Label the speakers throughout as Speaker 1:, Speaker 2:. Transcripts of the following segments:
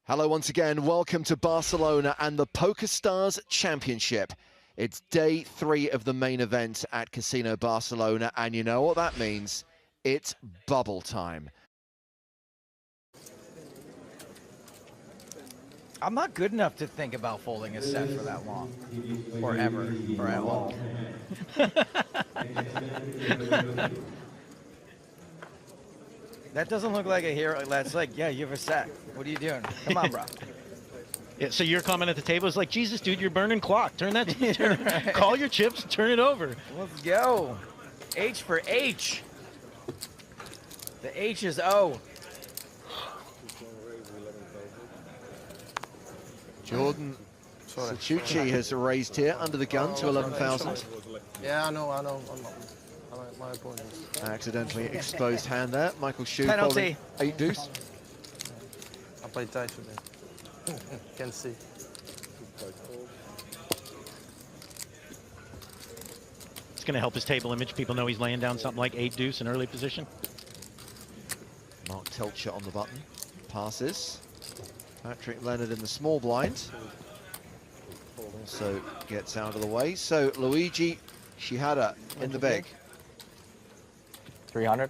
Speaker 1: Hello once again, welcome to Barcelona and the PokerStars Championship. It's day 3 of the main event at Casino Barcelona, and you know what that means? It's bubble time.
Speaker 2: I'm not good enough to think about folding a set for that long, or ever, or at all. That doesn't look like a hero. That's like, yeah, you have a set. What are you doing? Come on, bro.
Speaker 3: Yeah, so your comment at the table is like, Jesus, dude, you're burning clock. Turn that, call your chips, turn it over.
Speaker 2: Let's go. H for H. The H is O.
Speaker 1: Jordan Sachucci has raised here under the gun to 11,000.
Speaker 4: Yeah, I know. My apologies.
Speaker 1: Accidentally exposed hand there. Michael Shu
Speaker 2: Penalty.
Speaker 1: 8 deuce.
Speaker 4: I played tight today. Can see.
Speaker 3: It's going to help his table image. People know he's laying down something like 8 deuce in early position.
Speaker 1: Mark Telcher on the button. Passes. Patrick Leonard in the small blind. Also gets out of the way. So Luigi Shihada in the big.
Speaker 4: 300.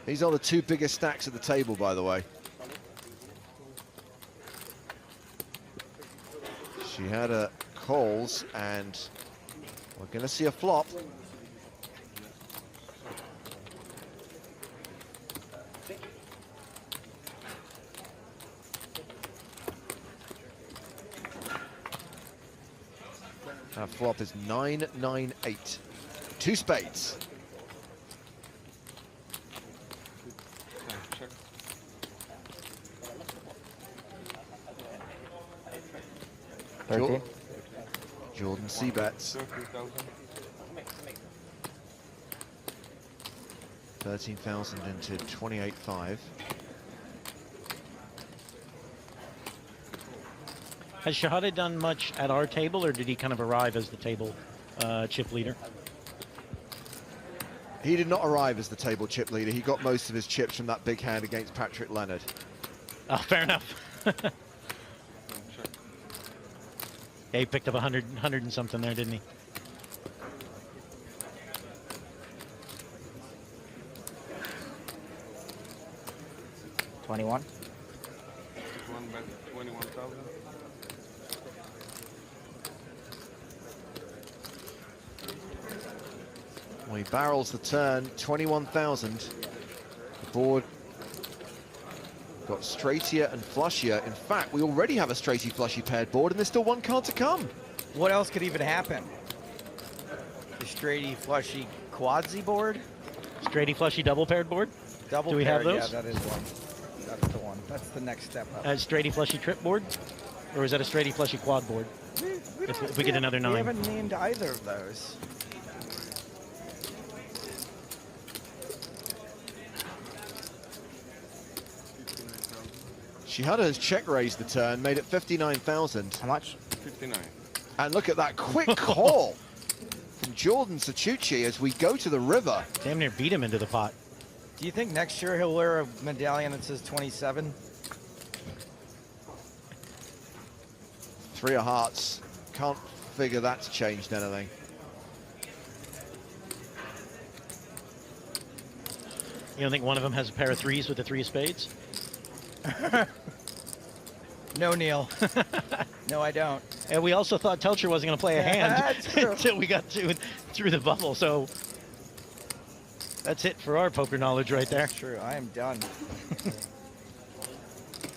Speaker 1: These are the 2 biggest stacks at the table, by the way. Shihada calls, and we're going to see a flop. Our flop is 9-9-8. 2 spades. Jordan C-bets. 13,000 into 28.5.
Speaker 3: Has Shahada done much at our table, or did he kind of arrive as the table chip leader?
Speaker 1: He did not arrive as the table chip leader. He got most of his chips from that big hand against Patrick Leonard.
Speaker 3: Oh, fair enough. Yeah, he picked up 100 and something there, didn't he?
Speaker 2: $21.
Speaker 5: One bet 21,000.
Speaker 1: Well, he barrels the turn, 21,000. The board got straightier and flushier. In fact, we already have a straighty flushy paired board, and there's still 1 card to come.
Speaker 2: What else could even happen? The straighty, flushy, quadsy board?
Speaker 3: Straighty, flushy, double paired board?
Speaker 2: Double
Speaker 3: Do we have
Speaker 2: paired,
Speaker 3: those?
Speaker 2: Yeah, that is one. That's the one. That's the next step up.
Speaker 3: Straighty, flushy, trip board? Or is that a straighty, flushy, quad board? If we get another 9.
Speaker 2: We haven't named either of those.
Speaker 1: Shihada has check raised the turn, made it 59,000.
Speaker 2: How much?
Speaker 5: 59.
Speaker 1: And look at that quick call from Jordan Sachucci as we go to the river.
Speaker 3: Damn near beat him into the pot.
Speaker 2: Do you think next year he'll wear a medallion that says 27?
Speaker 1: 3 of hearts. Can't figure that's changed anything.
Speaker 3: You don't think one of them has a pair of 3s with the 3 of spades?
Speaker 2: No, Neil. No, I don't.
Speaker 3: And we also thought Telcher wasn't going to play a hand
Speaker 2: That's true.
Speaker 3: until we got through the bubble. So that's it for our poker knowledge right there.
Speaker 2: True, I am done.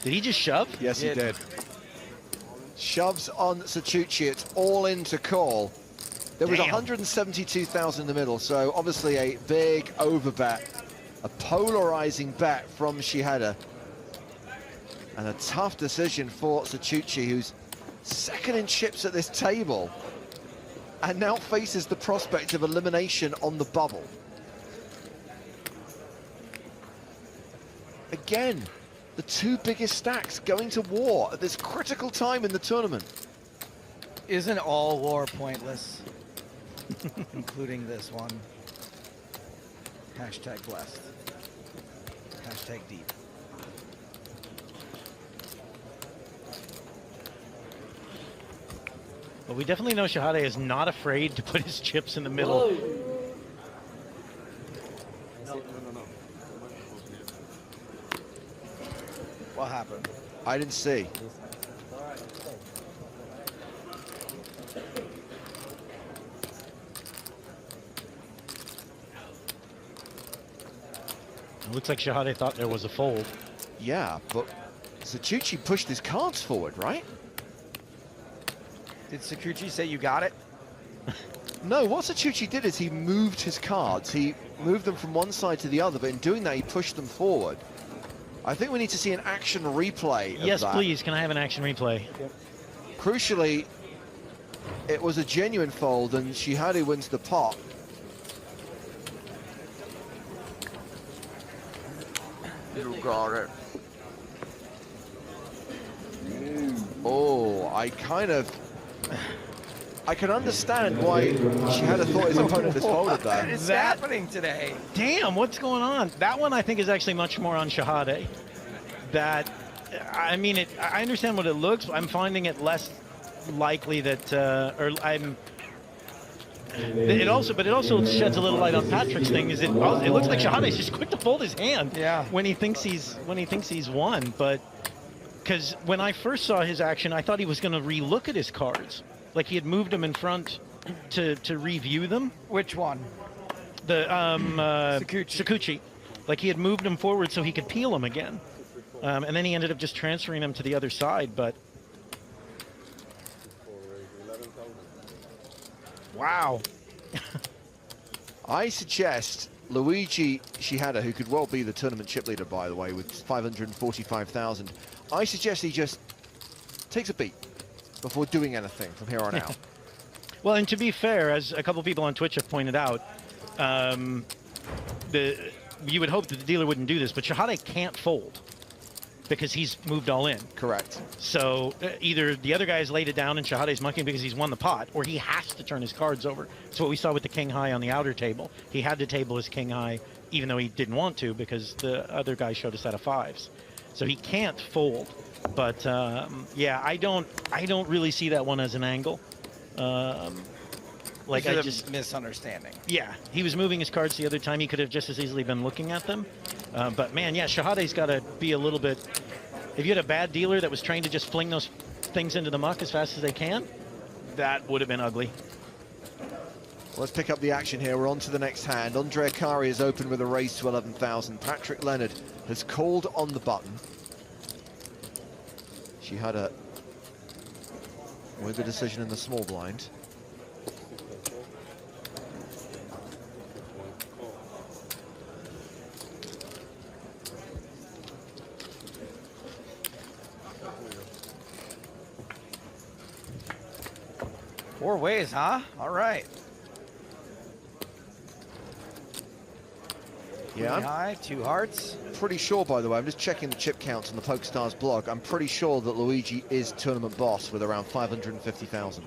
Speaker 3: Did he just shove?
Speaker 1: Yes, he did. Shoves on Sachucci. It's all in to call. There was
Speaker 3: Damn.
Speaker 1: 172,000 in the middle, so obviously a big overbet, a polarizing bet from Shihada. And a tough decision for Sachucci, who's second in chips at this table and now faces the prospect of elimination on the bubble. Again, the 2 biggest stacks going to war at this critical time in the tournament.
Speaker 2: Isn't all war pointless? Including this one. Hashtag blessed. Hashtag deep.
Speaker 3: But we definitely know Shahade is not afraid to put his chips in the middle.
Speaker 5: No.
Speaker 2: What happened?
Speaker 1: I didn't see.
Speaker 3: It looks like Shahade thought there was a fold.
Speaker 1: Yeah, but Sachucci pushed his cards forward, right?
Speaker 2: Did Sakuchi say you got it?
Speaker 1: No, what Sachucci did is he moved his cards. He moved them from one side to the other, but in doing that, he pushed them forward. I think we need to see an action replay of
Speaker 3: Yes,
Speaker 1: that.
Speaker 3: please. Can I have an action replay?
Speaker 1: Crucially, it was a genuine fold, and Shihade wins the pot. You got it. Oh, I can understand why Shihade thought his opponent has folded
Speaker 2: What
Speaker 1: that.
Speaker 2: is happening today?
Speaker 3: Damn, what's going on? That one I think is actually much more on Shahade. That, I mean, I understand what it looks, but I'm finding it less likely that, it also sheds a little light on Patrick's thing. It looks like Shahade's just quick to fold his hand.
Speaker 2: Yeah.
Speaker 3: When he thinks he's won, but because when I first saw his action, I thought he was going to re-look at his cards, like he had moved them in front to review them.
Speaker 2: Which one?
Speaker 3: The
Speaker 2: Sakuchi.
Speaker 3: Sakuchi, like he had moved them forward so he could peel them again, and then he ended up just transferring them to the other side. But wow.
Speaker 1: I suggest Luigi Shihada, who could well be the tournament chip leader, by the way, with 545,000, I suggest he just takes a beat before doing anything from here on out.
Speaker 3: Well, and to be fair, as a couple people on Twitch have pointed out, you would hope that the dealer wouldn't do this, but Shahade can't fold because he's moved all in.
Speaker 1: Correct.
Speaker 3: So either the other guy's laid it down and Shahade's mucking because he's won the pot, or he has to turn his cards over. That's what we saw with the king high on the outer table. He had to table his king high even though he didn't want to because the other guy showed a set of fives. So he can't fold. But yeah, I don't really see that one as an angle. Like
Speaker 2: This
Speaker 3: I
Speaker 2: is a
Speaker 3: just
Speaker 2: misunderstanding.
Speaker 3: Yeah, he was moving his cards the other time. He could have just as easily been looking at them. But man, yeah, Shahade's got to be a little bit. If you had a bad dealer that was trained to just fling those things into the muck as fast as they can, that would have been ugly.
Speaker 1: Let's pick up the action here. We're on to the next hand. Andre Akari is open with a raise to 11,000. Patrick Leonard has called on the button. Shihada with the decision in the small blind.
Speaker 2: Four ways, huh? All right.
Speaker 1: Yeah, I'm
Speaker 2: High, two hearts.
Speaker 1: pretty sure, by the way, I'm just checking the chip counts on the PokerStars blog. I'm pretty sure that Luigi is tournament boss with around 550,000.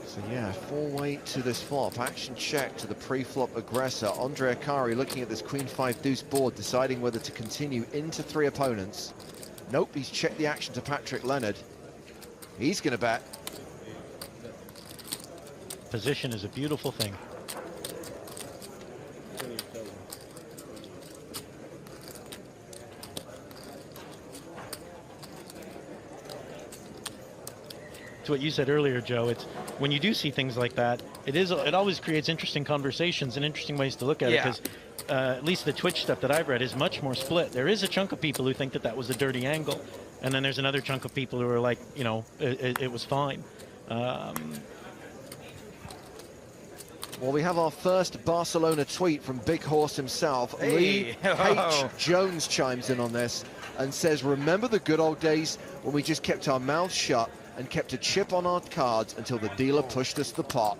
Speaker 1: So yeah, full weight to this flop. Action check to the pre-flop aggressor. Andre Akari looking at this queen-5 deuce board, deciding whether to continue into three opponents. Nope, he's checked the action to Patrick Leonard. He's going to bet.
Speaker 3: Position is a beautiful thing. To what you said earlier, Joe, it's when you do see things like that, it always creates interesting conversations and interesting ways to look at it, because at least the Twitch stuff that I've read is much more split. There is a chunk of people who think that that was a dirty angle, and then there's another chunk of people who are like, you know, it was fine.
Speaker 1: Well, we have our first Barcelona tweet from Big Horse himself.
Speaker 2: Hey.
Speaker 1: Lee H. Jones chimes in on this and says, remember the good old days when we just kept our mouths shut and kept a chip on our cards until the dealer pushed us the pot.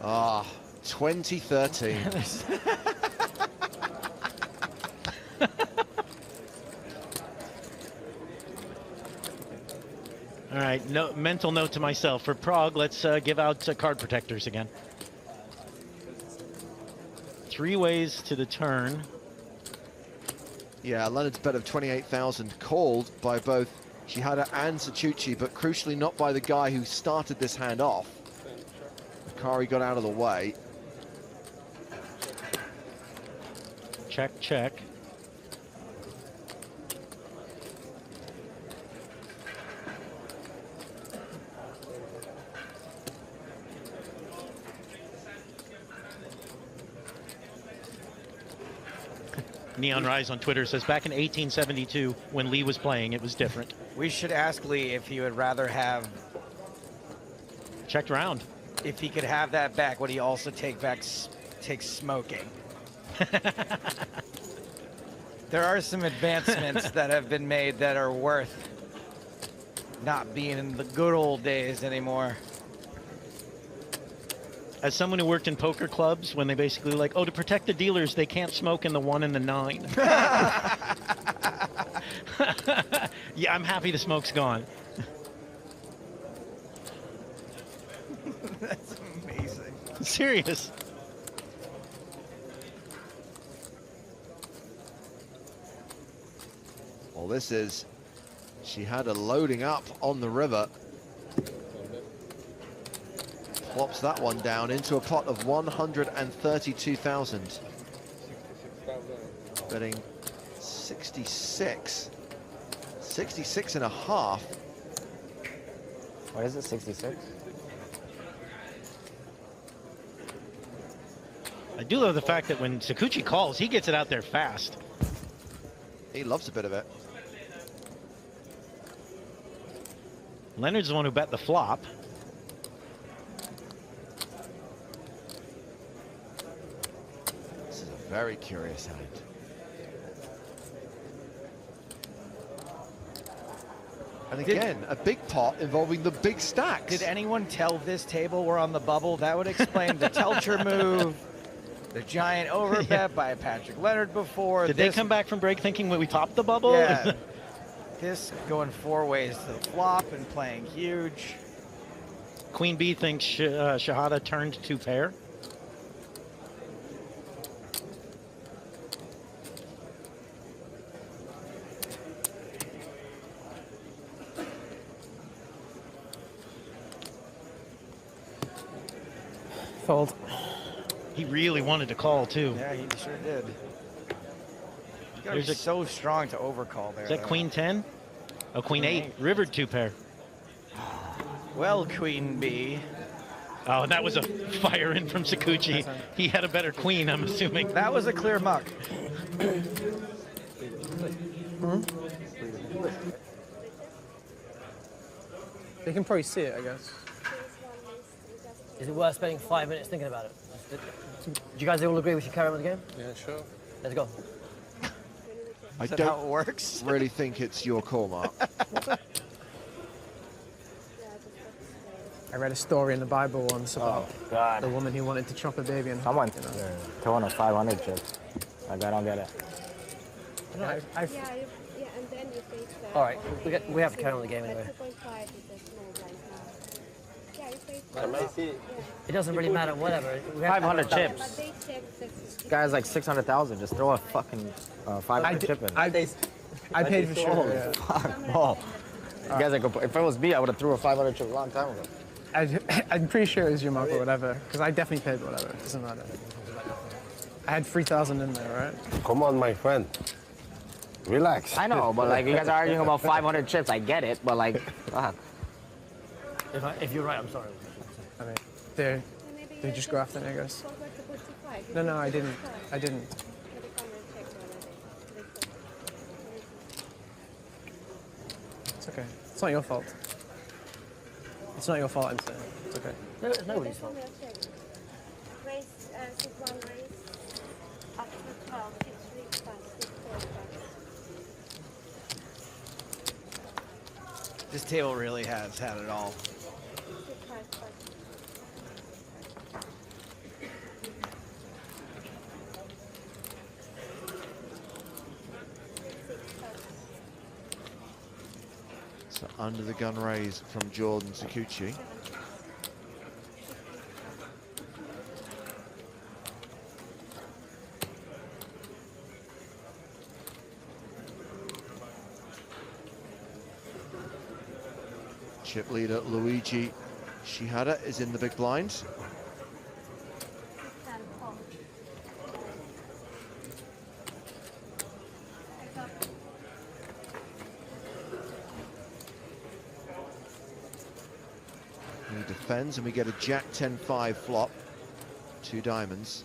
Speaker 1: Ah, 2013.
Speaker 3: All right, no, mental note to myself. For Prague, let's give out card protectors again. 3 ways to the turn.
Speaker 1: Yeah, Leonard's bet of 28,000 called by both Shihada and Sachucci, but crucially not by the guy who started this hand off. Akari got out of the way.
Speaker 3: Check, check. Neon Rise on Twitter says, back in 1872, when Lee was playing, it was different.
Speaker 2: We should ask Lee if he would rather have,
Speaker 3: Checked round.
Speaker 2: if he could have that back, would he also take smoking? There are some advancements that have been made that are worth not being in the good old days anymore.
Speaker 3: As someone who worked in poker clubs, when they basically like, oh, to protect the dealers, they can't smoke in the 1 and the 9. Yeah, I'm happy the smoke's gone.
Speaker 2: That's amazing.
Speaker 3: Serious.
Speaker 1: Well, this is Shihada loading up on the river. Plops that one down into a pot of 132,000. Betting 66. 66 and a half.
Speaker 6: What is it, 66?
Speaker 3: I do love the fact that when Sakuchi calls, he gets it out there fast.
Speaker 1: He loves a bit of it.
Speaker 3: Leonard's the one who bet the flop.
Speaker 1: This is a very curious hand. And again, a big pot involving the big stacks.
Speaker 2: Did anyone tell this table we're on the bubble? That would explain the Telcher move, the giant overbet by Patrick Leonard before.
Speaker 3: Did they come back from break thinking when we popped the bubble?
Speaker 2: Yeah. This going 4 ways to the flop and playing huge.
Speaker 3: Queen B thinks Shahada turned 2 pair.
Speaker 6: Fold.
Speaker 3: He really wanted to call too.
Speaker 2: Yeah, he sure did. You gotta
Speaker 3: There's
Speaker 2: be
Speaker 3: a-
Speaker 2: so strong to overcall there.
Speaker 3: Is that
Speaker 2: though.
Speaker 3: Queen 10? Oh, Queen 8. Rivered 2 pair.
Speaker 2: Well, Queen B.
Speaker 3: Oh, and that was a fire in from Sakuchi. He had a better queen, I'm assuming.
Speaker 2: That was a clear muck.
Speaker 7: They can probably see it, I guess.
Speaker 8: Is it worth spending 5 minutes thinking about it? Do you guys all agree we should carry on with the game?
Speaker 5: Yeah, sure.
Speaker 8: Let's go.
Speaker 1: I
Speaker 2: Is that how it
Speaker 1: don't
Speaker 2: works?
Speaker 1: really think it's your call, Mark.
Speaker 7: I read a story in the Bible once about
Speaker 6: God.
Speaker 7: the woman who wanted to chop a baby and
Speaker 6: Someone
Speaker 7: you know.
Speaker 6: throwing a 500 chip. Like, I don't get it.
Speaker 7: No,
Speaker 9: Yeah, and then you face
Speaker 8: All right, we have to carry on with the game anyway.
Speaker 9: 2.5 is a small blind now. Yeah, you face
Speaker 8: It doesn't really matter, whatever. We have to
Speaker 6: 500
Speaker 8: have it
Speaker 6: chips.
Speaker 9: but they check the
Speaker 6: This guy's like 600,000. Just throw a fucking 500 chip in.
Speaker 7: I paid for sure. Yeah.
Speaker 6: Fuck, ball. You guys like, if it was me, I would have threw a 500 chip a long time ago.
Speaker 7: I'm pretty sure it was your mark or whatever, because I definitely paid whatever. It doesn't matter. I had 3,000 in there, right?
Speaker 10: Come on, my friend. Relax.
Speaker 6: I know, but like, you guys are arguing about 500 chips. I get it, but like, fuck.
Speaker 8: If you're right, I'm sorry.
Speaker 7: I mean, they just go after me, I guess.
Speaker 9: forgot to put 5.
Speaker 7: No, I didn't. I didn't.
Speaker 9: But the camera checked already.
Speaker 7: It's okay. It's not your fault. It's not your fault, I'm saying. It's okay.
Speaker 8: No, it's nobody's fault.
Speaker 9: Raise, 6-1 raise, up to 12, 6-3 plus, 6-4 plus.
Speaker 2: This table really has had it all.
Speaker 9: 6-5 plus.
Speaker 1: So under the gun raise from Jordan Sakuchi. Chip leader Luigi Shihada is in the big blind. He defends and we get a Jack 10-5 flop. 2 diamonds.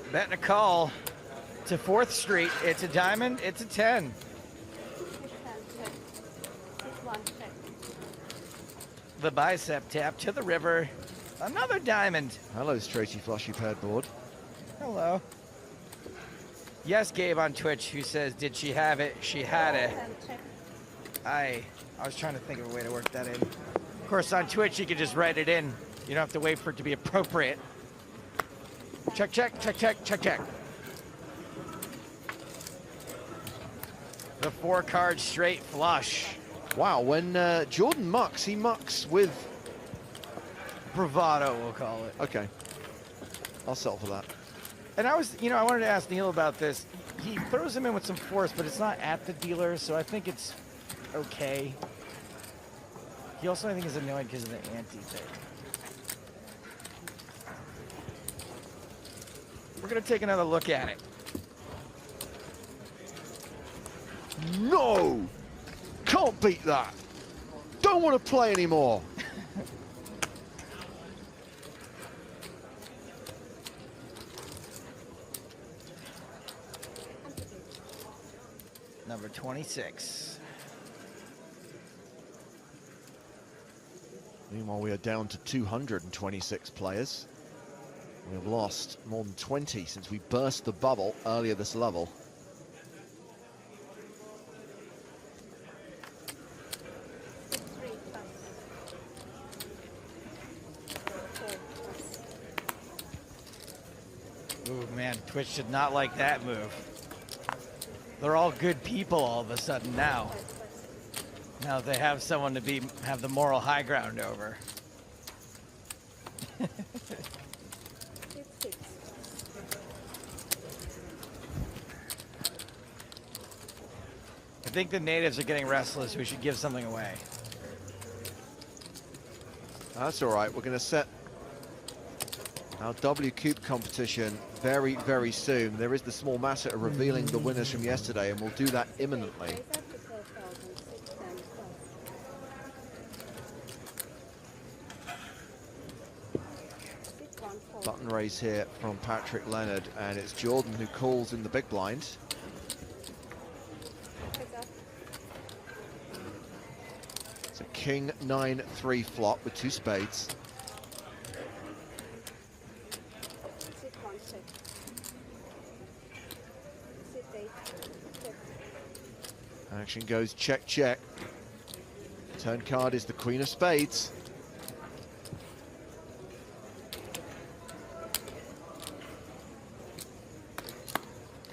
Speaker 2: Betting a call to 4th Street. It's a diamond, it's a 10. The bicep tap to the river. Another diamond.
Speaker 1: Hello, Straighty Flushy paired board.
Speaker 2: Hello. Yes, Gabe on Twitch, who says, did she have it? She had it. I was trying to think of a way to work that in. Of course, on Twitch, you can just write it in. You don't have to wait for it to be appropriate. Check, check, check, check, check, check. The 4-card straight flush.
Speaker 1: Wow, when Jordan mucks, he mucks with
Speaker 2: bravado, we'll call it.
Speaker 1: Okay. I'll settle for that.
Speaker 2: And I wanted to ask Neil about this. He throws him in with some force, but it's not at the dealer, so I think it's okay. He also, I think, is annoyed because of the ante thing. We're going to take another look at it.
Speaker 1: No! Can't beat that. Don't want to play anymore.
Speaker 2: Number 26.
Speaker 1: Meanwhile, we are down to 226 players. We have lost more than 20 since we burst the bubble earlier this level.
Speaker 2: Ooh, man, Twitch did not like that move. They're all good people all of a sudden now. Now they have someone to have the moral high ground over. I think the natives are getting restless. We should give something away.
Speaker 1: That's all right. We're going to set our W Coupe competition very, very soon. There is the small matter of revealing the winners from yesterday, and we'll do that imminently. Button raise here from Patrick Leonard, and it's Jordan who calls in the big blind. It's a King 9-3 flop with 2 spades. Action goes check, check. Turn card is the Queen of Spades.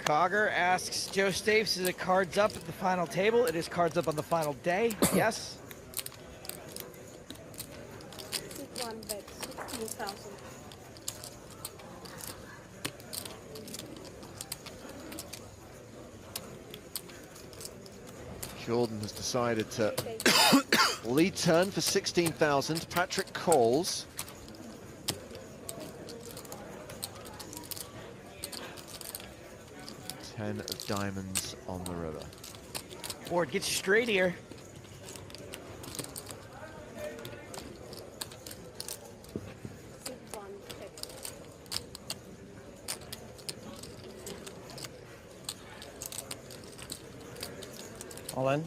Speaker 2: Cogger asks, Joe Stapes, is it cards up at the final table? It is cards up on the final day. Yes.
Speaker 9: One bet, 16,000.
Speaker 1: Jordan has decided to lead turn for 16,000. Patrick calls. Ten of diamonds on the river.
Speaker 2: Board gets straight here.
Speaker 7: All in.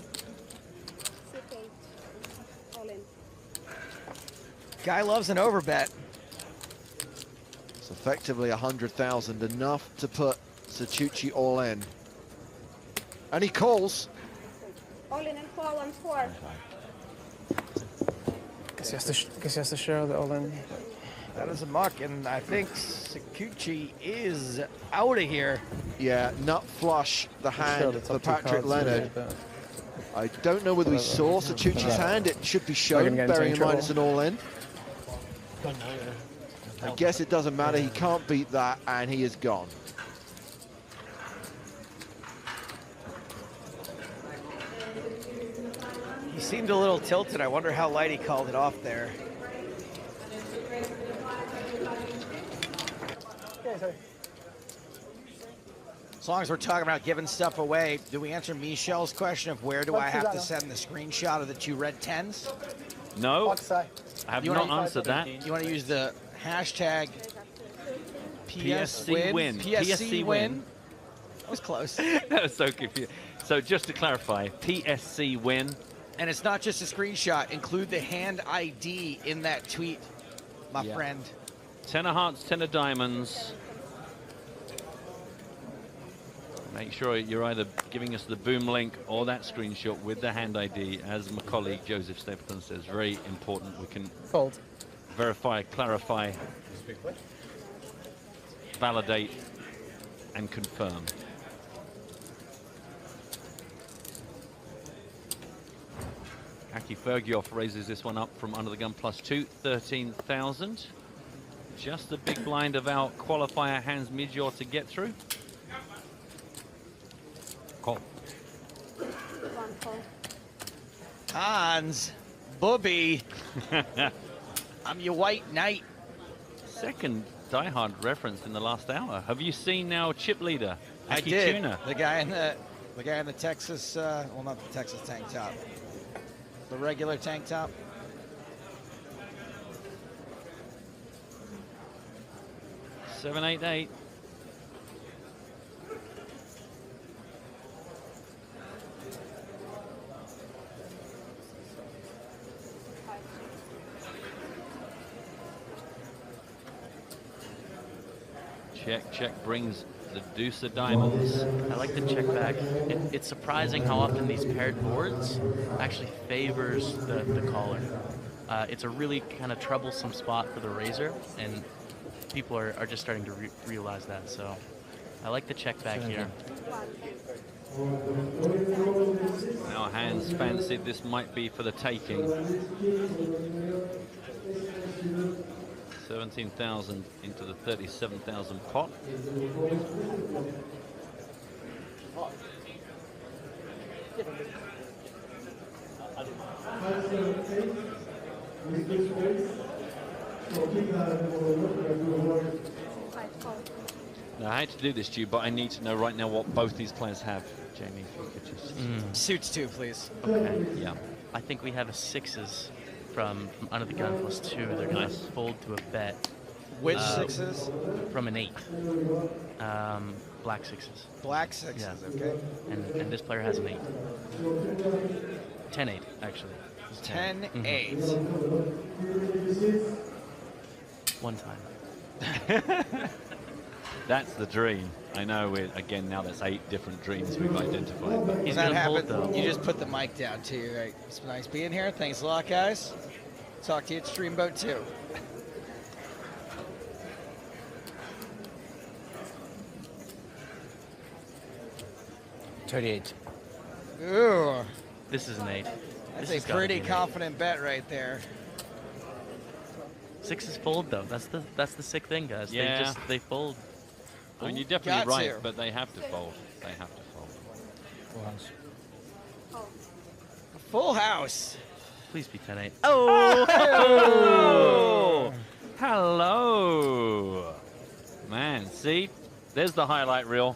Speaker 9: All in.
Speaker 2: Guy loves an overbet.
Speaker 1: It's effectively 100,000, enough to put Sachucci all in. And he calls.
Speaker 9: All in and 414.
Speaker 7: Guess he has to show the all in.
Speaker 2: That is a muck, and I think Sakuchi is out of here.
Speaker 1: Yeah, nut flush the hand
Speaker 7: Sure,
Speaker 1: for Patrick Leonard. I don't know whether we saw Sachucci's hand. It should be shown, bearing in mind it's an all-in. I guess it doesn't matter. He can't beat that, and he is gone.
Speaker 2: He seemed a little tilted. I wonder how light he called it off there. As long as we're talking about giving stuff away, do we answer Michelle's question of where do I have to send the screenshot of the 2 red 10s?
Speaker 11: No, I have not answered that.
Speaker 2: You want to use the hashtag
Speaker 11: PSC win.
Speaker 2: PSC win. That was close.
Speaker 11: That was so confusing. So just to clarify, PSC win.
Speaker 2: And it's not just a screenshot. Include the hand ID in that tweet, my friend.
Speaker 11: 10 of hearts, 10 of diamonds. Make sure you're either giving us the boom link or that screenshot with the hand ID, as my colleague Joseph Stapleton says. Very important. We can verify, clarify, validate, and confirm. Aki Fergioff raises this one up from under the gun +2, 13,000. Just the big blind of our qualifier Hans Midjor to get through. Call.
Speaker 2: Hans, Booby, I'm your white knight.
Speaker 11: Second Die Hard reference in the last hour. Have you seen now Chip Leader?
Speaker 2: I
Speaker 11: Aki
Speaker 2: did.
Speaker 11: Tuna?
Speaker 2: The guy in the Texas, well, not the Texas tank top, the regular tank top.
Speaker 11: $788. Check brings the deuce of diamonds.
Speaker 12: I like the check back. It's surprising how often these paired boards actually favors the caller. It's a really kind of troublesome spot for the raiser, and people are just starting to realize that. So I like the check back here.
Speaker 11: Now Hans fancied this might be for the taking. 17,000 into the 37,000 pot. Now, I hate to do this to you, but I need to know right now what both these players have. Jamie, if you could just...
Speaker 2: Suits 2, please.
Speaker 12: Okay.
Speaker 11: Yeah.
Speaker 12: I think we have a sixes from under the gun +2. They're going to fold to a bet.
Speaker 2: Which sixes?
Speaker 12: From an 8. Black sixes.
Speaker 2: Black sixes, okay.
Speaker 12: And this player has an 8. 10-8, actually.
Speaker 2: 10-8.
Speaker 12: One time.
Speaker 11: That's the dream. I know, again, now that's 8 different dreams we've identified. But
Speaker 2: When that happens, you just put the mic down too, right? It's nice being here. Thanks a lot, guys. Talk to you at Streamboat 2.
Speaker 4: $38.
Speaker 2: Ooh.
Speaker 12: This is an 8.
Speaker 2: That's
Speaker 12: This
Speaker 2: a
Speaker 12: has gotta
Speaker 2: pretty
Speaker 12: be an 8.
Speaker 2: confident bet right there.
Speaker 12: Sixes fold though. That's the sick thing, guys.
Speaker 11: Yeah.
Speaker 12: They fold.
Speaker 11: I mean, you're definitely
Speaker 2: Got
Speaker 11: right,
Speaker 2: to.
Speaker 11: but they have to fold. They have to fold.
Speaker 4: Full house.
Speaker 2: Full house.
Speaker 12: Please be 10-8.
Speaker 11: Oh! Hello! Man, see? There's the highlight reel.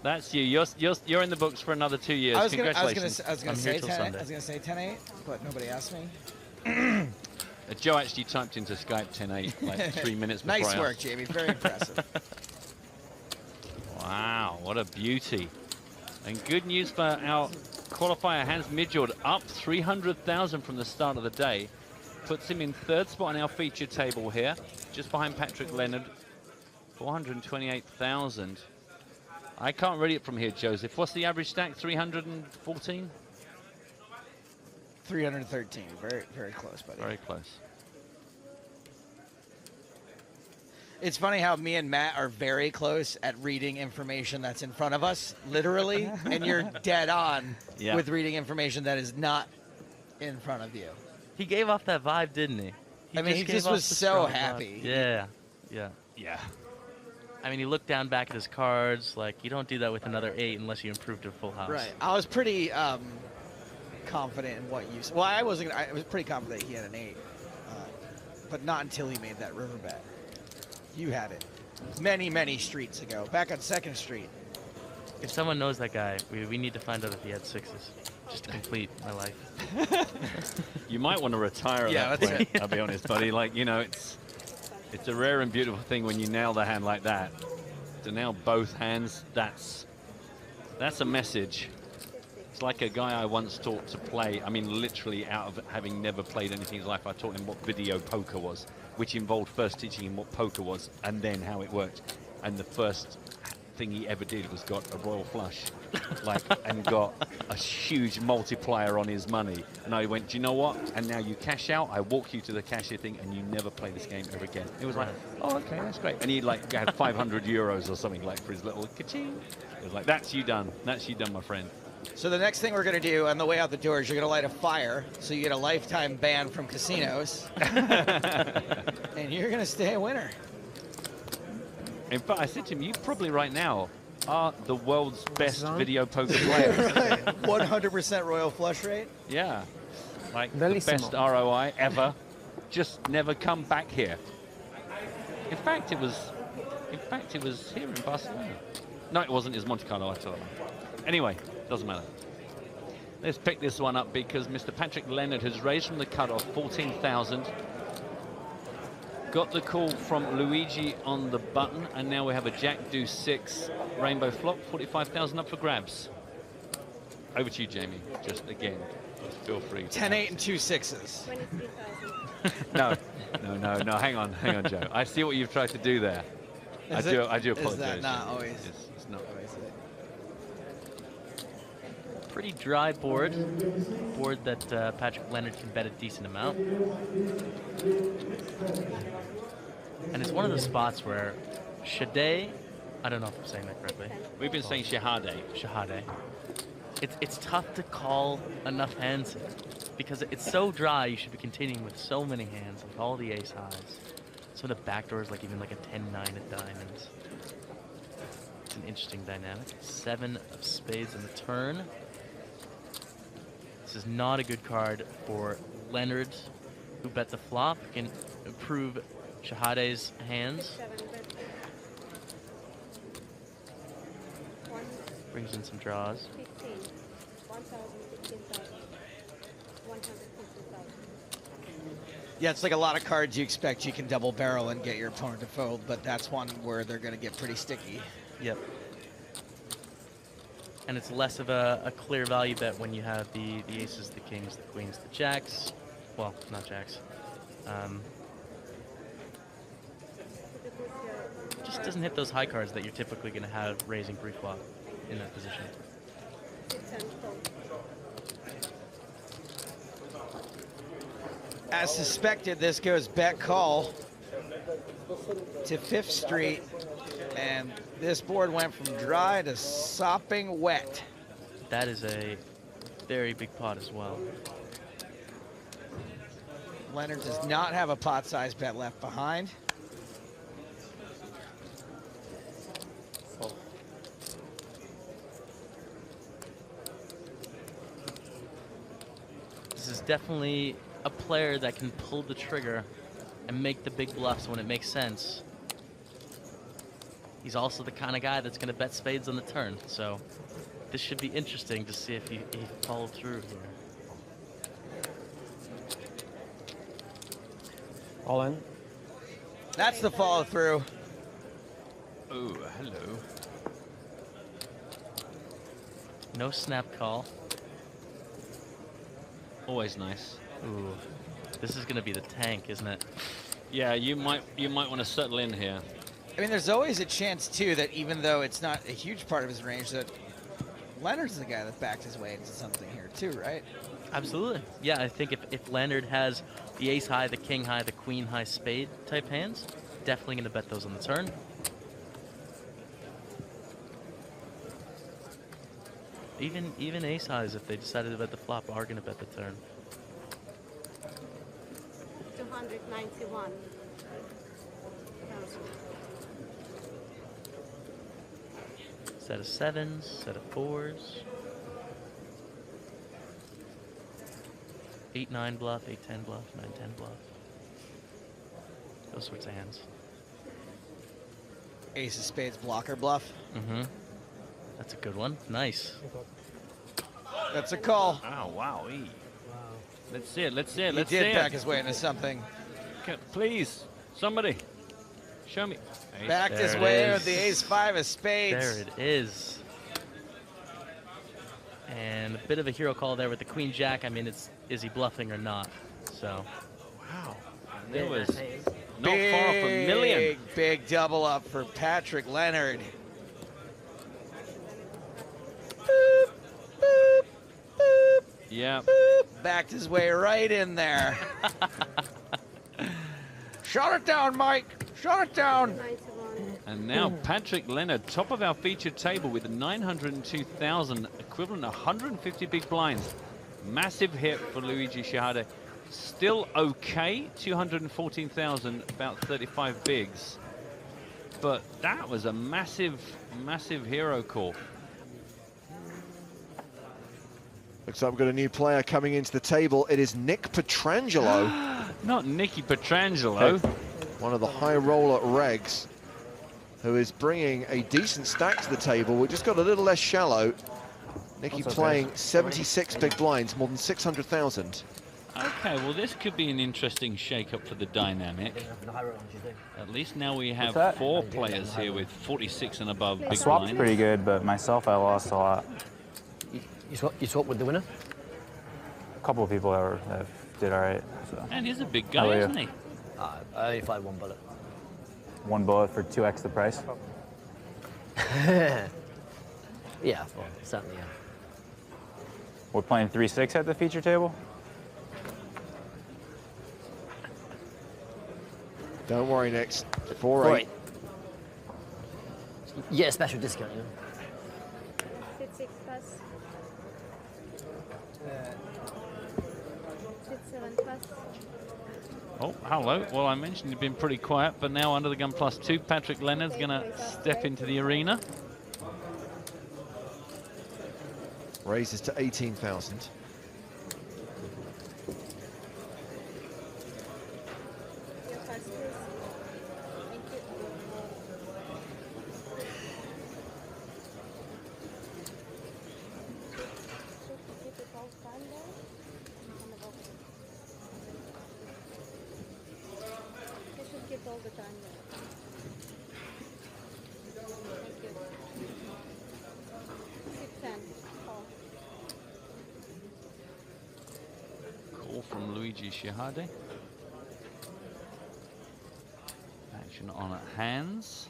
Speaker 11: That's you. You're in the books for another 2 years. Congratulations.
Speaker 2: I was gonna say 10-8, but nobody asked me.
Speaker 11: Joe actually typed into Skype 10-8 like 3 minutes before
Speaker 2: Nice
Speaker 11: I
Speaker 2: work,
Speaker 11: asked.
Speaker 2: Jamie. Very impressive.
Speaker 11: Wow, what a beauty. And good news for our qualifier, Hans Midjord, up 300,000 from the start of the day. Puts him in 3rd spot on our feature table here, just behind Patrick Leonard. 428,000. I can't read it from here, Joseph. What's the average stack? 314?
Speaker 2: 313. Very, very close, buddy.
Speaker 11: Very close.
Speaker 2: It's funny how me and Matt are very close at reading information that's in front of us, literally, and you're dead on with reading information that is not in front of you.
Speaker 12: He gave off that vibe, didn't he?
Speaker 2: I mean, he just was so happy.
Speaker 12: Yeah.
Speaker 11: Yeah.
Speaker 12: I mean, he looked down back at his cards. Like, you don't do that with another 8 unless you improve to a full house.
Speaker 2: Right. I was pretty confident in what you said. Well, I was pretty confident he had an 8, but not until he made that river bet. You had it many, many streets ago, back on 2nd Street.
Speaker 12: If someone knows that guy, we need to find out if he had 6s, just to complete my life.
Speaker 11: You might want to retire at that point, I'll be honest, buddy. Like, you know, it's a rare and beautiful thing when you nail the hand like that. To nail both hands, that's a message. It's like a guy I once taught to play, I mean, literally out of having never played anything in his life, I taught him what video poker was, which involved first teaching him what poker was and then how it worked. And the first thing he ever did was got a royal flush, like, and got a huge multiplier on his money. And I went, do you know what? And now you cash out, I walk you to the cashier thing, and you never play this game ever again. It was like, oh, okay, that's great. And he like had 500 euros or something, like, for his little ka-ching. It was like, that's you done, my friend.
Speaker 2: So the next thing we're going to do on the way out the door is you're going to light a fire, so you get a lifetime ban from casinos, and you're going to stay a winner.
Speaker 11: In fact, I said to him, you probably right now are the world's best video poker player.
Speaker 2: 100% royal flush rate?
Speaker 11: Yeah. Like the best ROI ever. Just never come back here. In fact, it was here in Barcelona. No, it wasn't. It was Monte Carlo, I told him. Anyway, doesn't matter. Let's pick this one up because Mr. Patrick Leonard has raised from the cutoff 14,000. Got the call from Luigi on the button, and now we have a Jack Deuce 6 rainbow flop, 45,000 up for grabs. Over to you, Jamie. Just again, just feel free.
Speaker 2: 10, 8, and 2 6s.
Speaker 9: 23,000.
Speaker 11: No. Hang on, Joe. I see what you've tried to do there. I do apologize.
Speaker 2: Is that not always?
Speaker 11: It's not always.
Speaker 12: Pretty dry board that Patrick Leonard can bet a decent amount. And it's one of the spots where Shade, I don't know if I'm saying that correctly.
Speaker 11: We've been saying Shahade.
Speaker 12: It's tough to call enough hands because it's so dry. You should be continuing with so many hands, like all the ace highs. So the backdoors, like even like a 10-9 of diamonds. It's an interesting dynamic. 7 of spades in the turn. This is not a good card for Leonard, who bet the flop. Can improve Shahade's hands. Brings in some draws.
Speaker 9: 15, 1,000, 15,000, 150,000.
Speaker 2: Yeah, it's like a lot of cards you expect you can double barrel and get your opponent to fold, but that's one where they're going to get pretty sticky.
Speaker 12: Yep. And it's less of a clear value bet when you have the aces, the kings, the queens, the jacks. Well, not jacks. Just doesn't hit those high cards that you're typically going to have raising pre-flop in that position.
Speaker 2: As suspected, this goes bet call to 5th Street, and this board went from dry to sopping wet.
Speaker 12: That is a very big pot as well.
Speaker 2: Leonard does not have a pot-sized bet left behind.
Speaker 12: This is definitely a player that can pull the trigger and make the big bluffs when it makes sense. He's also the kind of guy that's going to bet spades on the turn, so this should be interesting to see if he followed through here.
Speaker 7: All in.
Speaker 2: That's the follow through.
Speaker 11: Oh, hello.
Speaker 12: No snap call.
Speaker 11: Always nice.
Speaker 12: Ooh, this is going to be the tank, isn't it?
Speaker 11: Yeah, you might want to settle in here.
Speaker 2: I mean, there's always a chance, too, that even though it's not a huge part of his range, that Leonard's the guy that backed his way into something here, too, right?
Speaker 12: Absolutely. Yeah, I think if Leonard has the ace high, the king high, the queen high spade type hands, definitely going to bet those on the turn. Even ace highs, if they decided to bet the flop, are going to bet the turn.
Speaker 9: 291.
Speaker 12: Set of sevens, set of fours. 8-9 bluff, 8-10 bluff, 9-10 bluff. Those sorts of hands.
Speaker 2: Ace of spades blocker bluff.
Speaker 12: Mm-hmm. That's a good one. Nice.
Speaker 2: That's a call.
Speaker 11: Oh, wow. Let's see it. Let's see it.
Speaker 2: He
Speaker 11: Let's see
Speaker 2: did
Speaker 11: it.
Speaker 2: back his way into something.
Speaker 11: Please, somebody, show me.
Speaker 2: Backed his way with the ace-5 of spades.
Speaker 12: There it is. And a bit of a hero call there with the queen jack. I mean, is he bluffing or not? So.
Speaker 11: Wow. There was not
Speaker 2: big,
Speaker 11: far off a million.
Speaker 2: Big double up for Patrick Leonard. Boop, boop, boop,
Speaker 11: yeah.
Speaker 2: Boop. Backed his way right in there. Shut it down, Mike. Shut it down.
Speaker 11: And now Patrick Leonard, top of our featured table with 902,000, equivalent to 150 big blinds. Massive hit for Luigi Shihada. Still okay, 214,000, about 35 bigs. But that was a massive, massive hero call.
Speaker 1: Looks like we've got a new player coming into the table. It is Nick Petrangelo.
Speaker 11: Not Nicky Petrangelo.
Speaker 1: One of the high roller regs, who is bringing a decent stack to the table. We just got a little less shallow. Nicky playing 76 big blinds, more than 600,000.
Speaker 11: Okay, well, this could be an interesting shake-up for the dynamic. At least now we have 4 players here with 46 and above big
Speaker 13: Swap's
Speaker 11: blinds.
Speaker 13: pretty good, but myself, I lost a lot.
Speaker 8: You swap with the winner?
Speaker 13: A couple of people that did all right. So.
Speaker 11: And he's a big guy, isn't he?
Speaker 8: I only fired one bullet.
Speaker 13: One bullet for 2x the price?
Speaker 8: Yeah, well, certainly, yeah.
Speaker 13: We're playing 3-6 at the feature table?
Speaker 1: Don't worry, Nick. 4-8.
Speaker 8: You get a special discount, you know?
Speaker 9: 6 plus. 7 plus.
Speaker 11: Oh, hello. Well, I mentioned you've been pretty quiet, but now under the gun +2, Patrick Leonard's going to step into the arena.
Speaker 1: Raises to 18,000.
Speaker 9: Your first, please. Thank you. Keep it all fun there. On the box. You should keep all the time there. Thank you. 610.
Speaker 11: Call from Luigi Shihade. Action on at hands.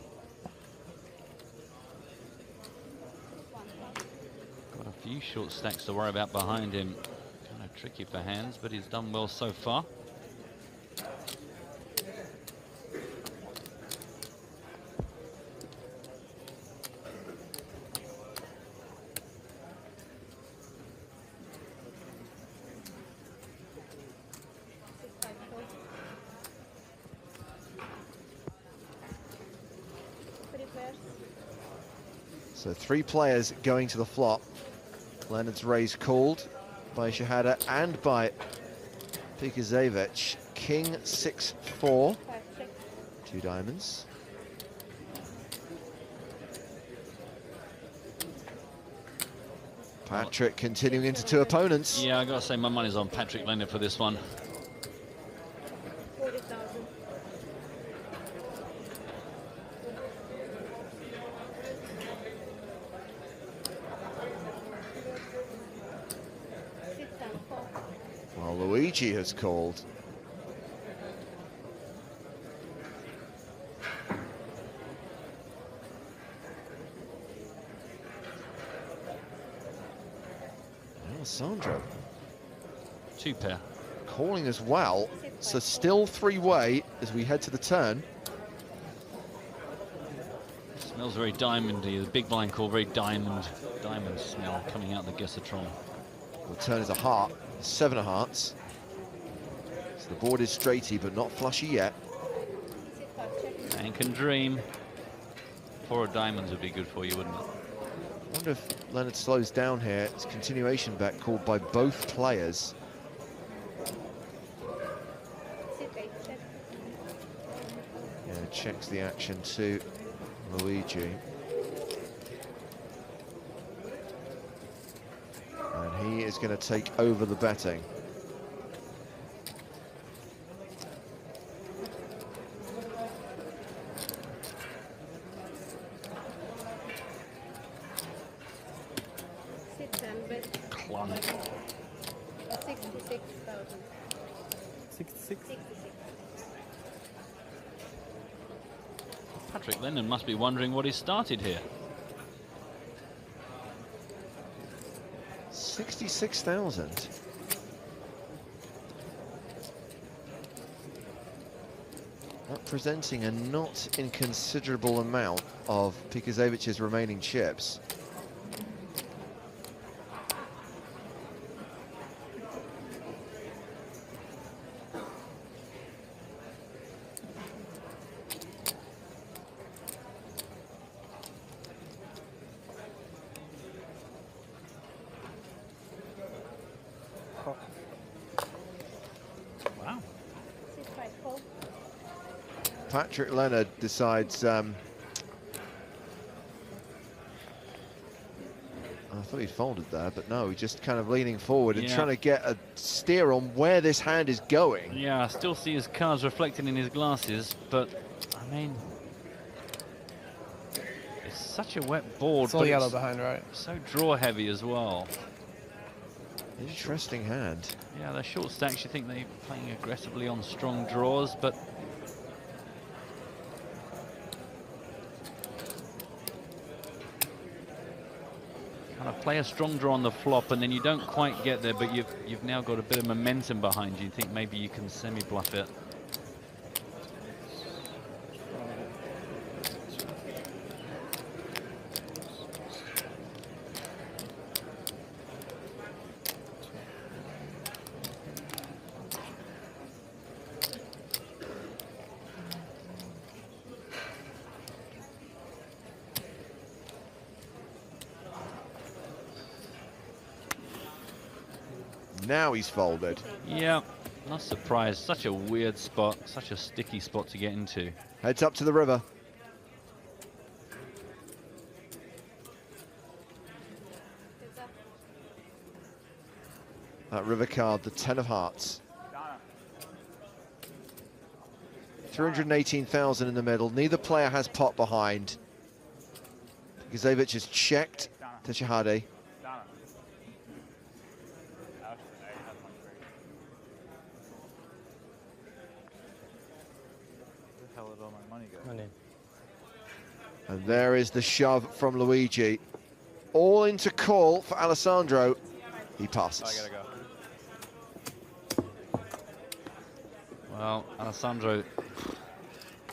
Speaker 11: Got a few short stacks to worry about behind him. Kind of tricky for hands, but he's done well so far.
Speaker 1: So 3 players going to the flop. Leonard's raise called by Shihada and by Pikazevich. King 6-4. 2 diamonds. Patrick continuing into 2 opponents.
Speaker 11: Yeah, I gotta say my money's on Patrick Leonard for this one.
Speaker 9: 40,000.
Speaker 1: Well, Luigi has called. Alessandro.
Speaker 11: 2 pair.
Speaker 1: Calling as well. So still 3-way as we head to the turn.
Speaker 11: Smells very diamondy. The big blind call very diamond smell coming out the Gessatron.
Speaker 1: The turn is a heart, 7 of hearts. So the board is straighty, but not flushy yet.
Speaker 11: And can dream. 4 of diamonds would be good for you, wouldn't it?
Speaker 1: I wonder if Leonard slows down here. It's a continuation bet called by both players. Yeah, checks the action to Luigi. And he is going to take over the betting.
Speaker 11: Clunk.
Speaker 9: 66,000.
Speaker 7: 66.
Speaker 11: Patrick Lennon must be wondering what he started here.
Speaker 1: 66,000. Representing a not inconsiderable amount of Pikazevic's remaining chips.
Speaker 11: Wow.
Speaker 1: Patrick Leonard decides, I thought he folded there, but no, just kind of leaning forward and trying to get a steer on where this hand is going.
Speaker 11: Yeah, I still see his cards reflected in his glasses, but I mean, it's such a wet board.
Speaker 7: It's all
Speaker 11: but
Speaker 7: yellow behind, right?
Speaker 11: So draw heavy as well.
Speaker 1: Interesting hand.
Speaker 11: Yeah, they're short stacks. You think they're playing aggressively on strong draws, but kind of play a strong draw on the flop, and then you don't quite get there, but you've now got a bit of momentum behind you. You think maybe you can semi-bluff it.
Speaker 1: Now he's folded.
Speaker 11: Yeah, not surprised. Such a weird spot, such a sticky spot to get into.
Speaker 1: Heads up to the river. That river card, the 10 of hearts. 318,000 in the middle. Neither player has pot behind. Pikazevich has checked to Shahade. And there is the shove from Luigi. All into call for Alessandro. He passes.
Speaker 11: Well, Alessandro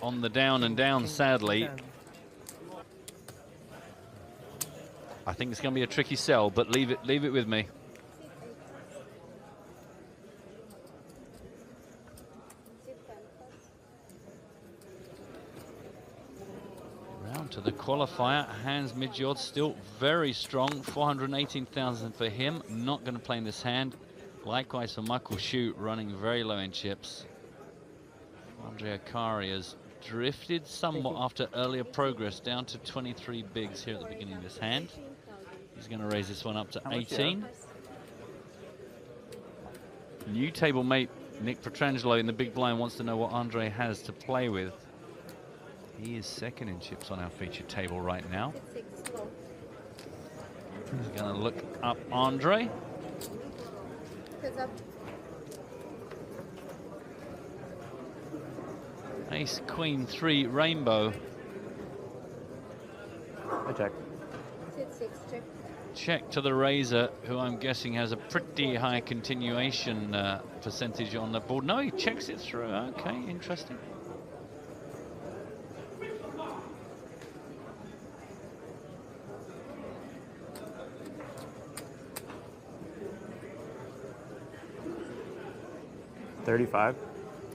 Speaker 11: on the down and down, sadly. I think it's going to be a tricky sell, but leave it with me. Round to the qualifier. Hans Midjord still very strong. 418,000 for him. Not going to play in this hand. Likewise for Michael Shute, running very low in chips. Andre Akari has drifted somewhat after earlier progress, down to 23 bigs here at the beginning of this hand. He's going to raise this one up to 18. New table mate Nick Petrangelo in the big blind wants to know what Andre has to play with. He is second in chips on our featured table right now. He's going to look up Andre. Ace, Queen, 3, rainbow.
Speaker 13: I check.
Speaker 11: Check to the razor, who I'm guessing has a pretty high continuation percentage on the board. No, he checks it through. Okay, interesting.
Speaker 13: 35.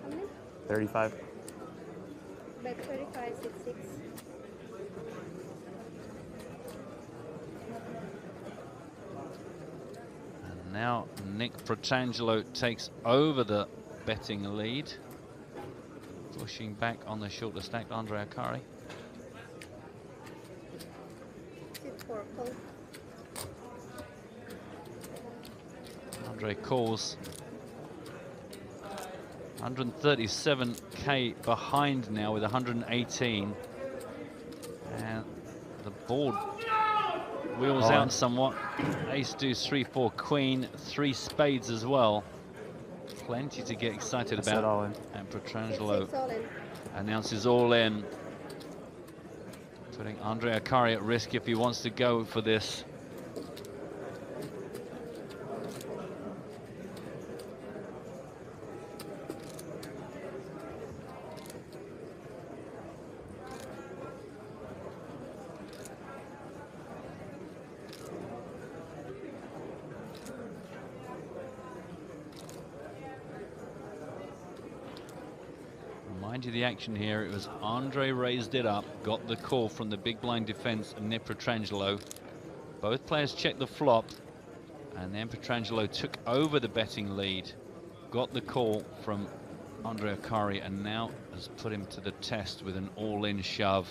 Speaker 9: How many?
Speaker 13: 35.
Speaker 9: Bet 35, 66.
Speaker 11: And now Nick Pietrangelo takes over the betting lead, pushing back on the shorter stacked Andre Akari.
Speaker 9: Sit for call.
Speaker 11: Andre calls. 137k behind now with 118. And the board wheels out somewhat. Ace, deuce, 3, 4, queen, 3 spades as well. Plenty to get excited about.
Speaker 13: All in.
Speaker 11: And Pietrangelo
Speaker 9: It's all in.
Speaker 11: announces all in, putting Andre Akari at risk if he wants to go for this. Mind you, the action here, it was Andre raised it up, got the call from the big blind defense of Nick Pietrangelo. Both players checked the flop, and then Pietrangelo took over the betting lead, got the call from Andre Akari, and now has put him to the test with an all-in shove.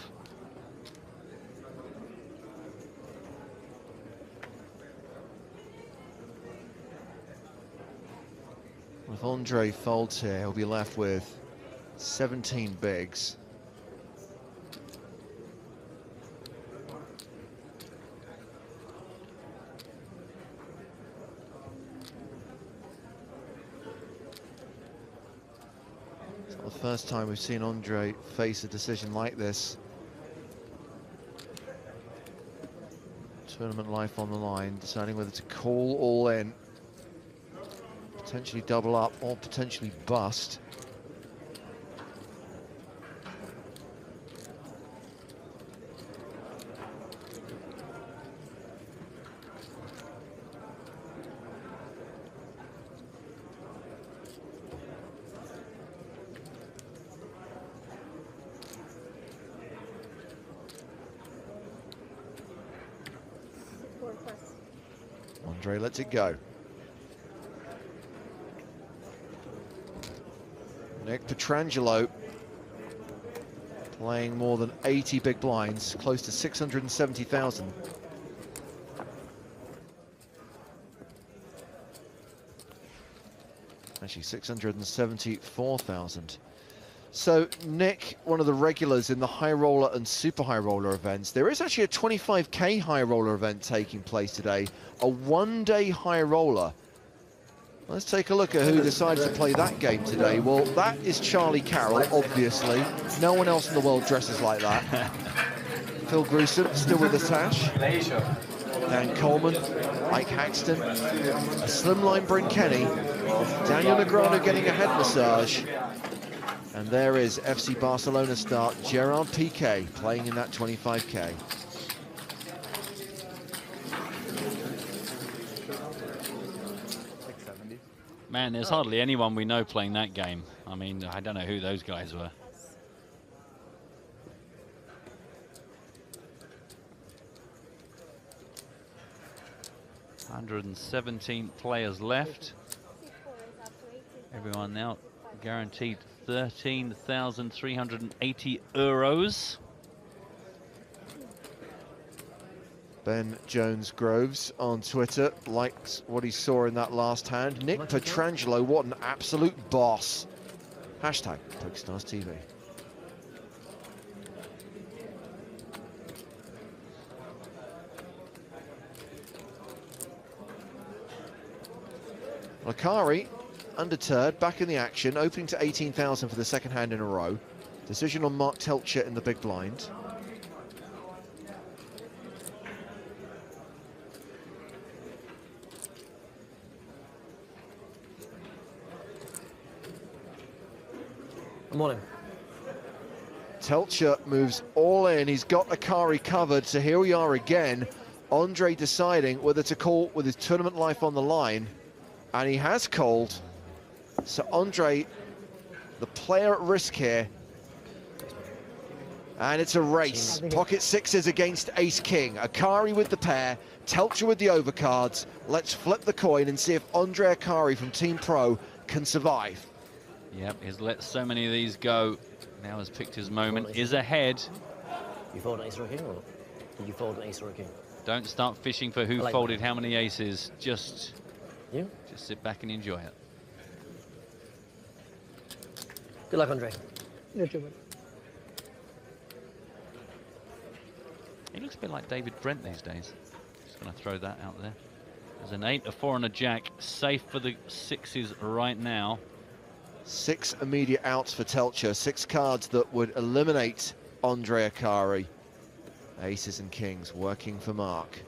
Speaker 1: If Andre folds here, he'll be left with 17 bigs. It's not the first time we've seen Andre face a decision like this. Tournament life on the line, deciding whether to call all in, potentially double up, or potentially bust. Andre lets it go. Nick Pietrangelo playing more than 80 big blinds, close to 670,000. Actually, 674,000. So, Nick, one of the regulars in the high roller and super high roller events. There is actually a 25k high roller event taking place today, a one-day high roller. Let's take a look at who decided to play that game today. Well, that is Charlie Carroll, obviously. No one else in the world dresses like that. Phil Gruesome, still with the sash. Dan Coleman, Ike Haxton, a slimline Bryn Kenny, Daniel Negreanu getting a head massage. And there is FC Barcelona star Gerard Piqué playing in that 25k.
Speaker 11: Man, there's hardly anyone we know playing that game. I mean, I don't know who those guys were. $117 players left. Everyone now guaranteed 13,380 euros.
Speaker 1: Ben Jones Groves on Twitter likes what he saw in that last hand. Nick Pietrangelo, what an absolute boss. Hashtag PokerStars TV. Akari, undeterred, back in the action, opening to 18,000 for the second hand in a row. Decision on Mark Telcher in the big blind.
Speaker 8: Morning.
Speaker 1: Telcher moves all in. He's got Akari covered, so here we are again. Andre deciding whether to call with his tournament life on the line, and he has called. So Andre, the player at risk here. And it's a race. Pocket sixes against ace king. Akari with the pair, Telcher with the overcards. Let's flip the coin and see if Andre Akari from Team Pro can survive.
Speaker 11: Yep, he's let so many of these go. Now has picked his moment, is ahead.
Speaker 8: You fold an ace or a king, or did you fold an ace or a king?
Speaker 11: Don't start fishing for who
Speaker 8: like
Speaker 11: folded how many aces. Just
Speaker 8: You?
Speaker 11: just sit back and enjoy it.
Speaker 8: Good luck, Andre.
Speaker 11: He looks a bit like David Brent these days. Just going to throw that out there. There's an 8, a 4, and a jack. Safe for the sixes right now.
Speaker 1: 6 immediate outs for Telcher. 6 cards that would eliminate Andre Akari. Aces and kings working for Mark.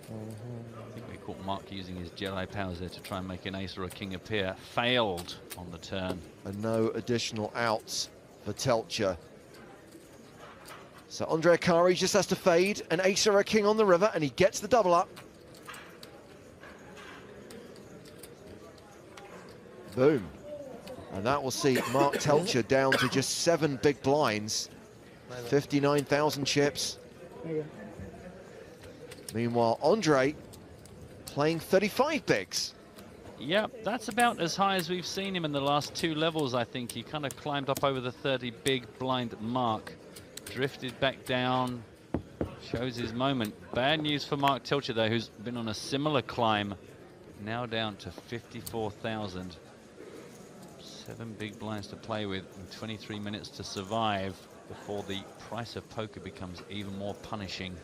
Speaker 11: I think we caught Mark using his Jedi powers there to try and make an ace or a king appear. Failed on the turn.
Speaker 1: And no additional outs for Telcher. So Andre Akari just has to fade an ace or a king on the river, and he gets the double up. Boom. And that will see Mark Telcher down to just 7 big blinds. 59,000 chips. Meanwhile, Andre playing 35 bigs.
Speaker 11: Yeah, that's about as high as we've seen him in the last 2 levels, I think. He kind of climbed up over the 30 big blind mark. Drifted back down. Shows his moment. Bad news for Mark Telcher, though, who's been on a similar climb. Now down to 54,000. 7 big blinds to play with and 23 minutes to survive before the price of poker becomes even more punishing.